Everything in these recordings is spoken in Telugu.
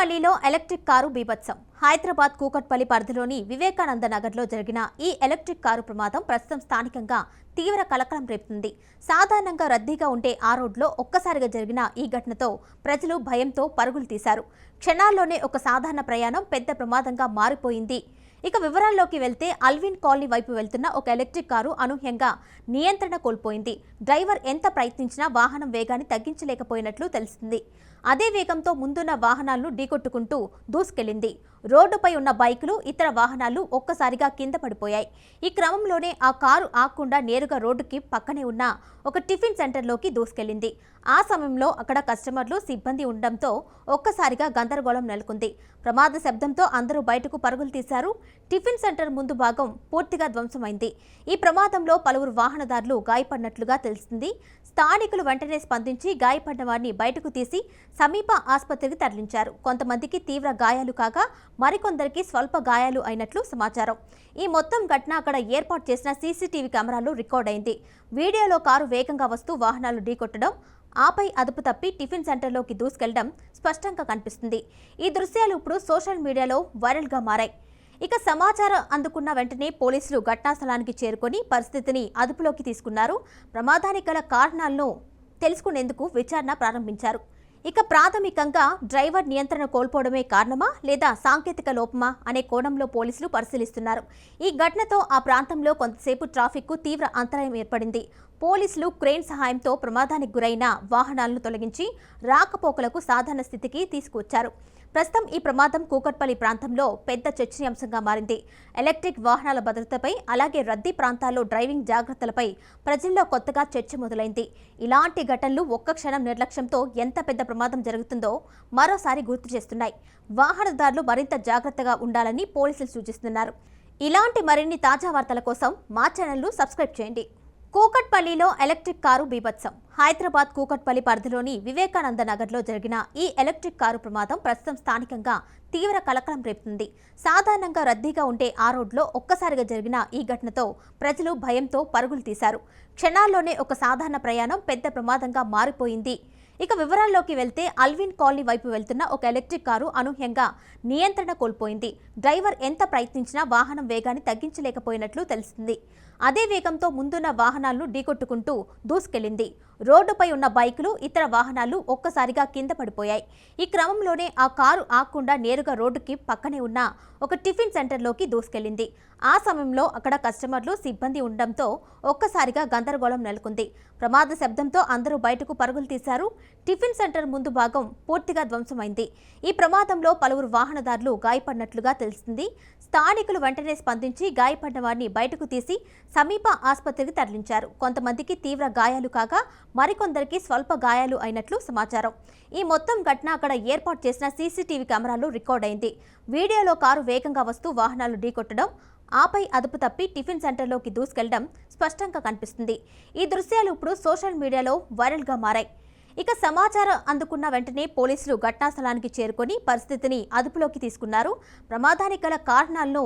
కూకట్పల్లిలో ఎలక్ట్రిక్ కారు బీభత్సం. హైదరాబాద్ కూకట్పల్లి పరిధిలోని వివేకానంద నగర్లో జరిగిన ఈ ఎలక్ట్రిక్ కారు ప్రమాదం ప్రస్తుతం స్థానికంగా తీవ్ర కలకలం రేపుతుంది. సాధారణంగా రద్దీగా ఉంటే ఆ రోడ్లో ఒక్కసారిగా జరిగిన ఈ ఘటనతో ప్రజలు భయంతో పరుగులు తీశారు. క్షణాల్లోనే ఒక సాధారణ ప్రయాణం పెద్ద ప్రమాదంగా మారిపోయింది. ఇక వివరాల్లోకి వెళ్తే అల్విన్ కాలనీ వైపు వెళ్తున్న ఒక ఎలక్ట్రిక్ కారు అనూహ్యంగా నియంత్రణ కోల్పోయింది. డ్రైవర్ ఎంత ప్రయత్నించినా వాహనం వేగాన్ని తగ్గించలేకపోయినట్లు తెలిసింది. అదే వేగంతో ముందున్న వాహనాలను ఢీకొట్టుకుంటూ దూసుకెళ్లింది. రోడ్డుపై ఉన్న బైకులు, ఇతర వాహనాలు ఒక్కసారిగా కింద పడిపోయాయి. ఈ క్రమంలోనే ఆ కారు ఆగకుండా నేరుగా రోడ్డుకి పక్కనే ఉన్న ఒక టిఫిన్ సెంటర్లోకి దూసుకెళ్లింది. ఆ సమయంలో అక్కడ కస్టమర్లు, సిబ్బంది ఉండడంతో ఒక్కసారిగా గందరగోళం నెలకొంది. ప్రమాద శబ్దంతో అందరూ బయటకు పరుగులు తీశారు. టిఫిన్ సెంటర్ ముందు భాగం పూర్తిగా ధ్వంసమైంది. ఈ ప్రమాదంలో పలువురు వాహనదారులు గాయపడినట్లుగా తెలిసింది. స్థానికులు వెంటనే స్పందించి గాయపడిన వారిని బయటకు తీసి సమీప ఆసుపత్రికి తరలించారు. కొంతమందికి తీవ్ర గాయాలు కాగా మరికొందరికి స్వల్ప గాయాలు అయినట్లు సమాచారం. ఈ మొత్తం ఘటన అక్కడ ఏర్పాటు చేసిన సీసీటీవీ కెమెరాలు రికార్డ్ అయింది. వీడియోలో కారు వేగంగా వస్తూ వాహనాలు ఢీకొట్టడం, ఆపై అదుపు తప్పి టిఫిన్ సెంటర్లోకి దూసుకెళ్లడం స్పష్టంగా కనిపిస్తుంది. ఈ దృశ్యాలు ఇప్పుడు సోషల్ మీడియాలో వైరల్గా మారాయి. ఇక సమాచారం అందుకున్న వెంటనే పోలీసులు ఘటనా స్థలానికి చేరుకొని పరిస్థితిని అదుపులోకి తీసుకున్నారు. ప్రమాదానికి గల కారణాలను తెలుసుకునేందుకు విచారణ ప్రారంభించారు. ఇక ప్రాథమికంగా డ్రైవర్ నియంత్రణ కోల్పోవడమే కారణమా లేదా సాంకేతిక లోపమా అనే కోణంలో పోలీసులు పరిశీలిస్తున్నారు. ఈ ఘటనతో ఆ ప్రాంతంలో కొంతసేపు ట్రాఫిక్కు తీవ్ర అంతరాయం ఏర్పడింది. పోలీసులు క్రేన్ సహాయంతో ప్రమాదానికి గురైన వాహనాలను తొలగించి రాకపోకలకు సాధారణ స్థితికి తీసుకువచ్చారు. ప్రస్తుతం ఈ ప్రమాదం కూకట్పల్లి ప్రాంతంలో పెద్ద చర్చనీయాంశంగా మారింది. ఎలక్ట్రిక్ వాహనాల భద్రతపై, అలాగే రద్దీ ప్రాంతాల్లో డ్రైవింగ్ జాగ్రత్తలపై ప్రజల్లో కొత్తగా చర్చ మొదలైంది. ఇలాంటి ఘటనలు ఒక్క క్షణం నిర్లక్ష్యంతో ఎంత పెద్ద ప్రమాదం జరుగుతుందో మరోసారి గుర్తు చేస్తున్నాయి. వాహనదారులు మరింత జాగ్రత్తగా ఉండాలని పోలీసులు సూచిస్తున్నారు. ఇలాంటి మరిన్ని తాజా వార్తల కోసం మా ఛానల్ను సబ్స్క్రైబ్ చేయండి. కూకట్పల్లిలో ఎలక్ట్రిక్ కారు బీభత్సం. హైదరాబాద్ కూకట్పల్లి పరిధిలోని వివేకానంద నగర్లో జరిగిన ఈ ఎలక్ట్రిక్ కారు ప్రమాదం ప్రస్తుతం స్థానికంగా తీవ్ర కలకలం రేపుతుంది. సాధారణంగా రద్దీగా ఉంటే ఆ రోడ్లో ఒక్కసారిగా జరిగిన ఈ ఘటనతో ప్రజలు భయంతో పరుగులు తీశారు. క్షణాల్లోనే ఒక సాధారణ ప్రయాణం పెద్ద ప్రమాదంగా మారిపోయింది. ఇక వివరాల్లోకి వెళ్తే అల్విన్ కాలనీ వైపు వెళ్తున్న ఒక ఎలక్ట్రిక్ కారు అనూహ్యంగా నియంత్రణ కోల్పోయింది. డ్రైవర్ ఎంత ప్రయత్నించినా వాహనం వేగాన్ని తగ్గించలేకపోయినట్లు తెలిసింది. అదే వేగంతో ముందున్న వాహనాలను ఢీకొట్టుకుంటూ దూసుకెళ్లింది. రోడ్డుపై ఉన్న బైకులు, ఇతర వాహనాలు ఒక్కసారిగా కింద పడిపోయాయి. ఈ క్రమంలోనే ఆ కారు ఆగకుండా నేరుగా రోడ్డుకి పక్కనే ఉన్న ఒక టిఫిన్ సెంటర్లోకి దూసుకెళ్లింది. ఆ సమయంలో అక్కడ కస్టమర్లు, సిబ్బంది ఉండడంతో ఒక్కసారిగా గందరగోళం నెలకొంది. ప్రమాద శబ్దంతో అందరూ బయటకు పరుగులు తీశారు. టిఫిన్ సెంటర్ ముందు భాగం పూర్తిగా ధ్వంసమైంది. ఈ ప్రమాదంలో పలువురు వాహనదారులు గాయపడినట్లుగా తెలిసింది. స్థానికులు వెంటనే స్పందించి గాయపడిన వారిని బయటకు తీసి సమీప ఆసుపత్రికి తరలించారు. కొంతమందికి తీవ్ర గాయాలు కాగా మరికొందరికి స్వల్ప గాయాలు అయినట్లు సమాచారం. ఈ మొత్తం ఘటన అక్కడ ఏర్పాటు చేసిన సీసీటీవీ కెమెరాలు రికార్డ్ అయింది. వీడియోలో కారు వేగంగా వస్తూ వాహనాలు ఢీకొట్టడం, ఆపై అదుపు తప్పి టిఫిన్ సెంటర్లోకి దూసుకెళ్లడం స్పష్టంగా కనిపిస్తుంది. ఈ దృశ్యాలు ఇప్పుడు సోషల్ మీడియాలో వైరల్గా మారాయి. ఇక సమాచారం అందుకున్న వెంటనే పోలీసులు ఘటనా స్థలానికి చేరుకొని పరిస్థితిని అదుపులోకి తీసుకున్నారు. ప్రమాదానికి గల కారణాలను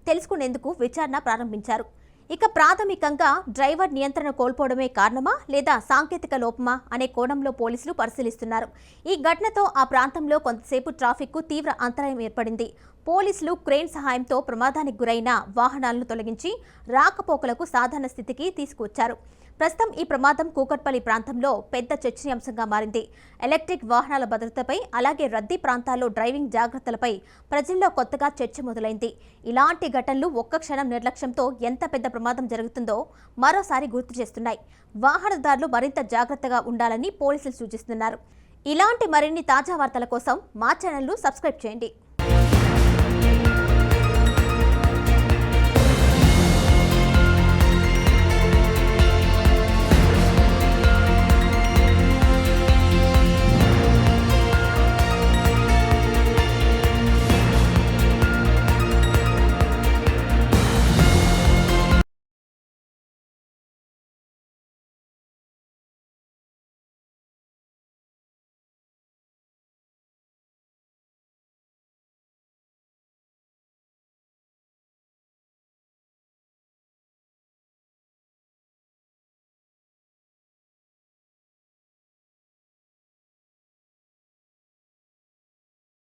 తెలుసుకునేందుకు విచారణ ప్రారంభించారు. ఇక ప్రాథమికంగా డ్రైవర్ నియంత్రణ కోల్పోవడమే కారణమా లేదా సాంకేతిక లోపమా అనే కోణంలో పోలీసులు పరిశీలిస్తున్నారు. ఈ ఘటనతో ఆ ప్రాంతంలో కొంతసేపు ట్రాఫిక్కు తీవ్ర అంతరాయం ఏర్పడింది. పోలీసులు క్రేన్ సహాయంతో ప్రమాదానికి గురైన వాహనాలను తొలగించి రాకపోకలకు సాధారణ స్థితికి తీసుకువచ్చారు. ప్రస్తుతం ఈ ప్రమాదం కూకట్పల్లి ప్రాంతంలో పెద్ద చర్చనీయాంశంగా మారింది. ఎలక్ట్రిక్ వాహనాల భద్రతపై, అలాగే రద్దీ ప్రాంతాల్లో డ్రైవింగ్ జాగ్రత్తలపై ప్రజల్లో కొత్తగా చర్చ మొదలైంది. ఇలాంటి ఘటనలు ఒక్క క్షణం నిర్లక్ష్యంతో ఎంత పెద్ద ప్రమాదం జరుగుతుందో మరోసారి గుర్తు చేస్తున్నాయి. వాహనదారులు మరింత జాగ్రత్తగా ఉండాలని పోలీసులు సూచిస్తున్నారు. ఇలాంటి మరిన్ని తాజా వార్తల కోసం మా ఛానల్ను సబ్స్క్రైబ్ చేయండి.